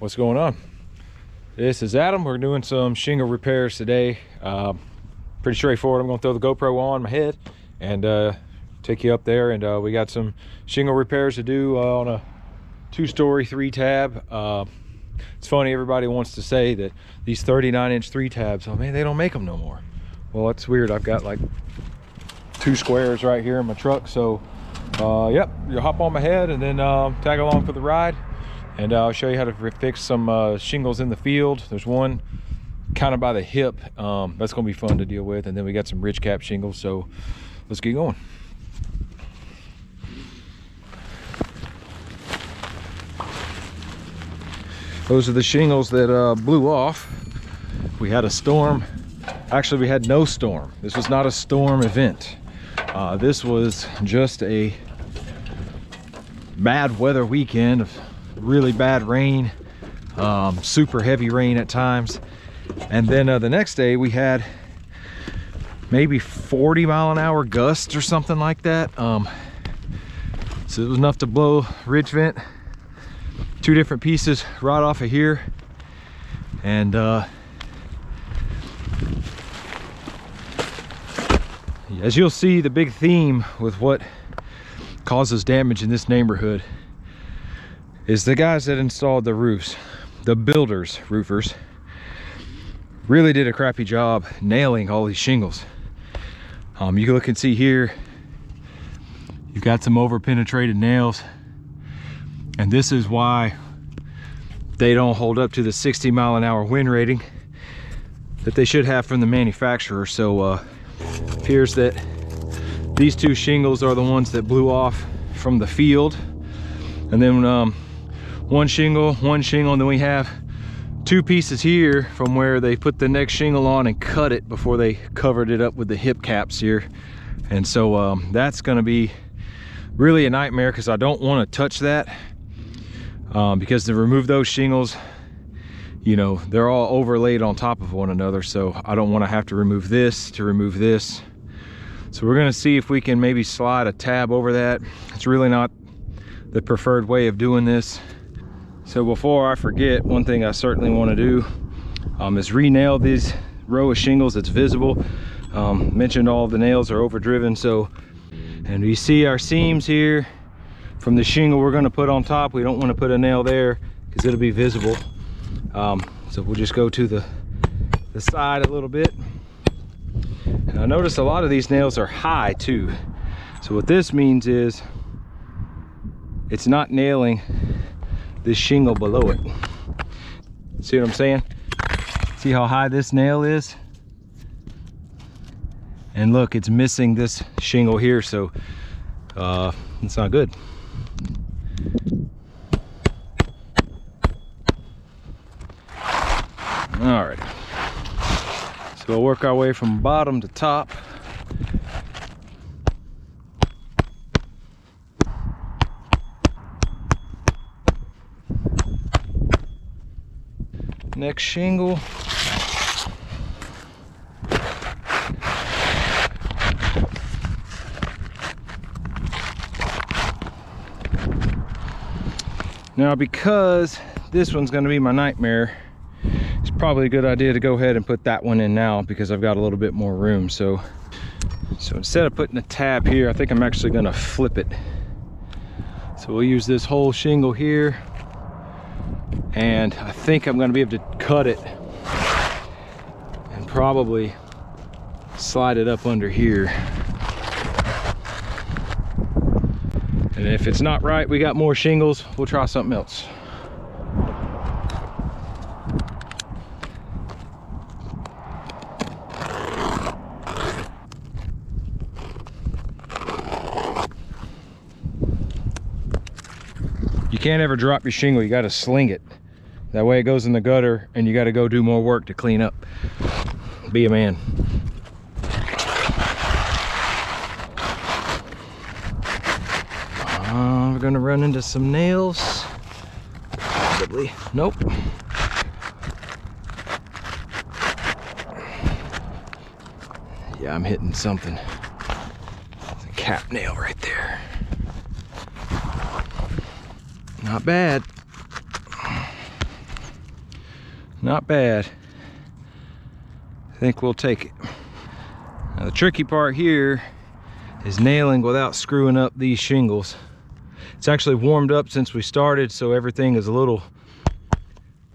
What's going on? This is Adam. We're doing some shingle repairs today. Pretty straightforward. I'm going to throw the GoPro on my head and take you up there, and we got some shingle repairs to do on a 2-story 3-tab. It's funny, everybody wants to say that these 39-inch 3-tabs, oh man, they don't make them no more. Well, that's weird. I've got like 2 squares right here in my truck, so yep, you'll hop on my head and then tag along for the ride, and I'll show you how to fix some shingles in the field. There's one kind of by the hip. That's gonna be fun to deal with, and then we got some ridge cap shingles, so let's get going. Those are the shingles that blew off. We had a storm. Actually, we had no storm. This was not a storm event. This was just a bad weather weekend of really bad rain, super heavy rain at times. And then the next day we had maybe 40-mile-an-hour gusts or something like that. So it was enough to blow ridge vent 2 different pieces right off of here. And as you'll see, the big theme with what causes damage in this neighborhood is the guys that installed the roofs, the builders, roofers, really did a crappy job nailing all these shingles. You can look and see here, you've got some over penetrated nails, and this is why they don't hold up to the 60-mile-an-hour wind rating that they should have from the manufacturer. So appears that these 2 shingles are the ones that blew off from the field, and then one shingle, and then we have 2 pieces here from where they put the next shingle on and cut it before they covered it up with the hip caps here. And so that's going to be really a nightmare, because I don't want to touch that, because to remove those shingles, you know, they're all overlaid on top of one another, so I don't want to have to remove this to remove this. So we're going to see if we can maybe slide a tab over that. It's really not the preferred way of doing this. So before I forget, one thing I certainly want to do is re-nail this row of shingles that's visible. Mentioned all the nails are overdriven, so, and you see our seams here from the shingle we're going to put on top. We don't want to put a nail there because it'll be visible. So we'll just go to the side a little bit. And I notice a lot of these nails are high too. So what this means is it's not nailing this shingle below it. See what I'm saying? See how high this nail is? And look, it's missing this shingle here, so it's not good. All right, so we'll work our way from bottom to top. Next shingle. Now, because this one's going to be my nightmare, it's probably a good idea to go ahead and put that one in now, because I've got a little bit more room. So instead of putting a tab here, I think I'm actually going to flip it. So we'll use this whole shingle here, and I think I'm going to be able to cut it and probably slide it up under here. And if it's not right, we got more shingles, we'll try something else. You can't ever drop your shingle, you got to sling it. That way it goes in the gutter and you got to go do more work to clean up. Be a man. We're gonna run into some nails. Probably. Nope. Yeah, I'm hitting something. It's a cap nail right there. Not bad. not bad. I think we'll take it. Now the tricky part here is nailing without screwing up these shingles. It's actually warmed up since we started, so everything is a little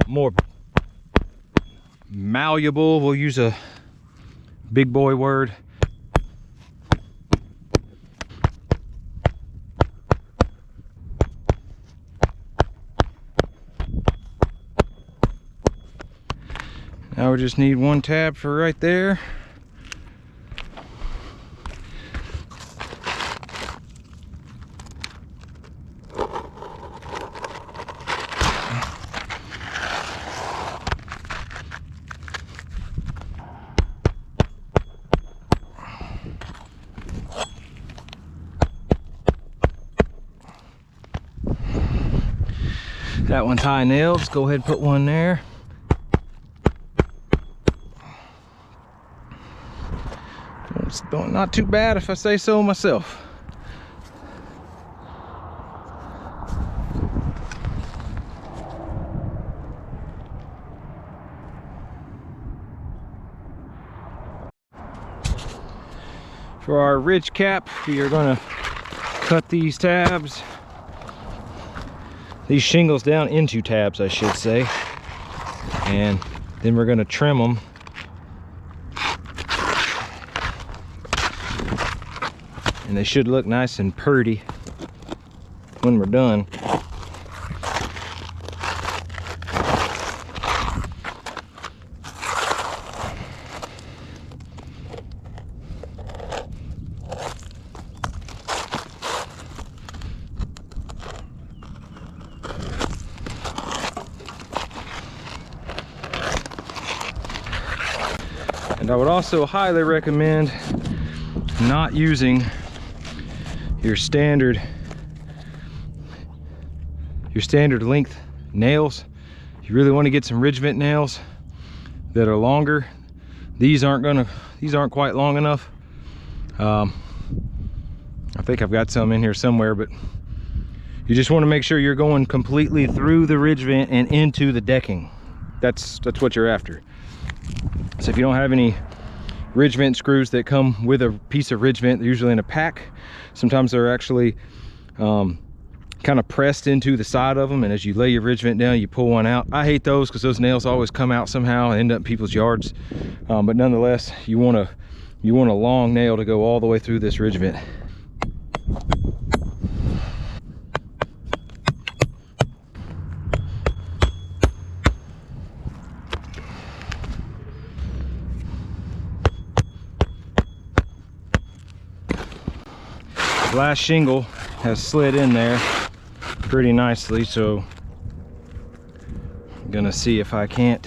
more malleable. We'll use a big boy word. Now we just need one tab for right there. That one's high nailed. Let's go ahead and put one there. It's not too bad if I say so myself. For our ridge cap, we are going to cut these tabs, these shingles down into tabs, I should say, and then we're going to trim them. And they should look nice and purty when we're done. And I would also highly recommend not using your standard length nails. You really want to get some ridge vent nails that are longer. These aren't quite long enough. I think I've got some in here somewhere, but you just want to make sure you're going completely through the ridge vent and into the decking. That's what you're after. So if you don't have any ridge vent screws that come with a piece of ridge vent, they're usually in a pack. Sometimes they're actually kind of pressed into the side of them, and as you lay your ridge vent down, you pull one out. I hate those because those nails always come out somehow and end up in people's yards. But nonetheless, you want a long nail to go all the way through this ridge vent. Last shingle has slid in there pretty nicely, so I'm gonna see if I can't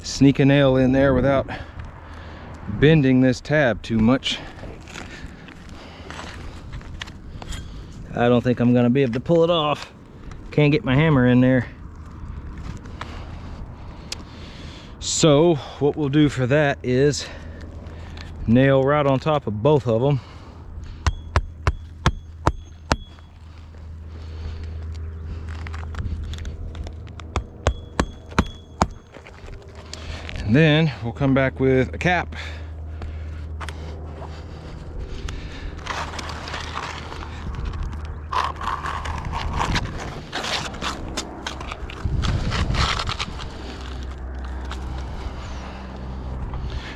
sneak a nail in there without bending this tab too much. I don't think I'm gonna be able to pull it off. Can't get my hammer in there. So what we'll do for that is nail right on top of both of them. And then we'll come back with a cap.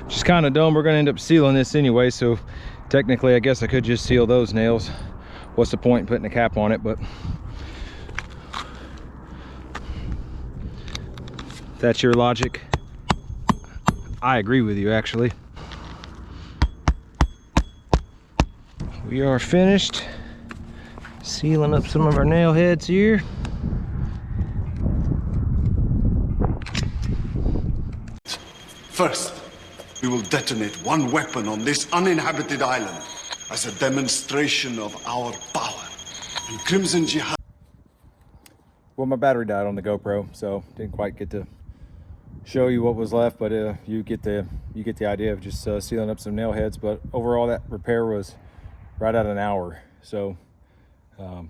Which is kind of dumb. We're going to end up sealing this anyway, so technically I guess I could just seal those nails. What's the point in putting a cap on it? But if that's your logic, I agree with you, actually. We are finished sealing up some of our nail heads here. First, we will detonate one weapon on this uninhabited island as a demonstration of our power. And Crimson Jihad. Well, my battery died on the GoPro, so didn't quite get to show you what was left, but you get the idea of just sealing up some nail heads. But overall, that repair was right at an hour. So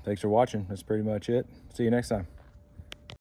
thanks for watching. That's pretty much it. See you next time.